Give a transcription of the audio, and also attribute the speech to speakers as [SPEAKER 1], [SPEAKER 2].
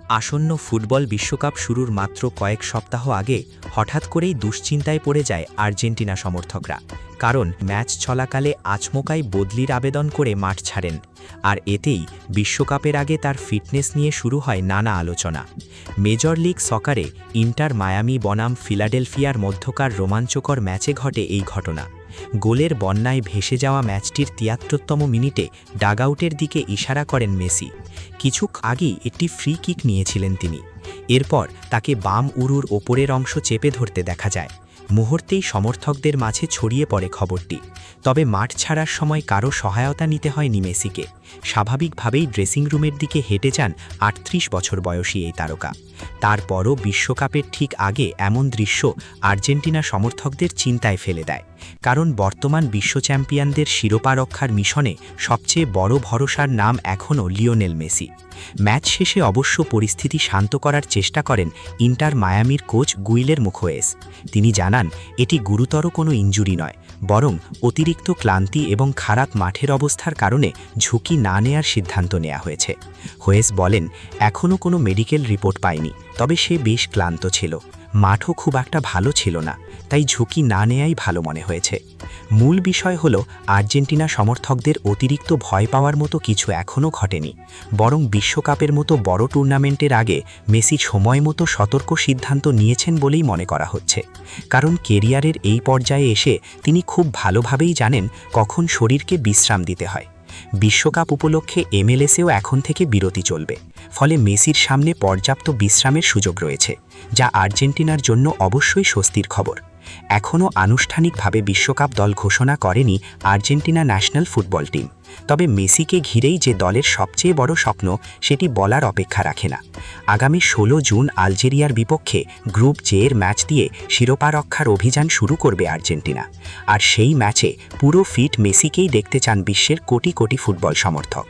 [SPEAKER 1] আসন্ন ফুটবল বিশ্বকাপ শুরুর মাত্র কয়েক সপ্তাহ আগে হঠাৎ করেই দুশ্চিন্তায় পড়ে যায় আর্জেন্টিনা সমর্থকরা। কারণ ম্যাচ চলাকালে আচমকাই বদলির আবেদন করে মাঠ ছাড়েন, আর এতেই বিশ্বকাপের আগে তার ফিটনেস নিয়ে শুরু হয় নানা আলোচনা। মেজর লিগ সকারে ইন্টার মায়ামি বনাম ফিলাডেলফিয়ার মধ্যকার রোমাঞ্চকর ম্যাচে ঘটে এই ঘটনা। গোলের বন্যায় ভেসে যাওয়া ম্যাচটির ৭৩তম মিনিটে ডাগআউটের দিকে ইশারা করেন মেসি। কিছুক আগেই একটি ফ্রি কিক নিয়েছিলেন তিনি। এরপর তাকে বাম উরুর ওপরের অংশ চেপে ধরতে দেখা যায়। মুহূর্তেই সমর্থকদের মাঝে ছড়িয়ে পড়ে খবরটি। তবে মাঠ ছাড়ার সময় কারও সহায়তা নিতে হয়নি মেসিকে। স্বাভাবিকভাবেই ড্রেসিং রুমের দিকে হেঁটে যান ৩৮ বছর বয়সী এই তারকা। তারপরও বিশ্বকাপের ঠিক আগে এমন দৃশ্য আর্জেন্টিনা সমর্থকদের চিন্তায় ফেলে দেয়। কারণ বর্তমান বিশ্ব চ্যাম্পিয়নদের শিরোপা রক্ষার মিশনে সবচেয়ে বড় ভরসার নাম এখনও লিওনেল মেসি। ম্যাচ শেষে অবশ্য পরিস্থিতি শান্ত করার চেষ্টা করেন ইন্টার মায়ামির কোচ গুইলের মুখোয়েস। তিনি জানান, এটি গুরুতর কোনো ইনজুরি নয়, বরং অতিরিক্ত ক্লান্তি এবং খারাপ মাঠের অবস্থার কারণে ঝুঁকি না নেয়ার সিদ্ধান্ত নেওয়া হয়েছে। হোয়েস বলেন, এখনও কোনো মেডিকেল রিপোর্ট পায়নি, তবে সে বেশ ক্লান্ত ছিল। মাঠও খুব একটা ভালো ছিল না, তাই ঝুঁকি না নেয়াই ভালো মনে হয়েছে। মূল বিষয় হল আর্জেন্টিনা সমর্থকদের অতিরিক্ত ভয় পাওয়ার মতো কিছু এখনও ঘটেনি, বরং বিশ্বকাপের মতো বড় টুর্নামেন্টের আগে মেসি সময় মতো সতর্ক সিদ্ধান্ত নিয়েছেন বলেই মনে করা হচ্ছে। কারণ কেরিয়ারের এই পর্যায়ে এসে তিনি খুব ভালোভাবেই জানেন কখন শরীরকে বিশ্রাম দিতে হয়। বিশ্বকাপ উপলক্ষে এমএলএসেও এখন থেকে বিরতি চলবে, ফলে মেসির সামনে পর্যাপ্ত বিশ্রামের সুযোগ রয়েছে, যা আর্জেন্টিনার জন্য অবশ্যই স্বস্তির খবর। এখনও আনুষ্ঠানিকভাবে বিশ্বকাপ দল ঘোষণা করেনি আর্জেন্টিনা ন্যাশনাল ফুটবল টিম, তবে মেসিকে ঘিরেই যে দলের সবচেয়ে বড় স্বপ্ন সেটি বলার অপেক্ষা রাখে না। আগামী ১৬ জুন আলজেরিয়ার বিপক্ষে গ্রুপ জে এর ম্যাচ দিয়ে শিরোপা রক্ষার অভিযান শুরু করবে আর্জেন্টিনা। আর সেই ম্যাচে পুরো ফিট মেসিকেই দেখতে চান বিশ্বের কোটি কোটি ফুটবল সমর্থক।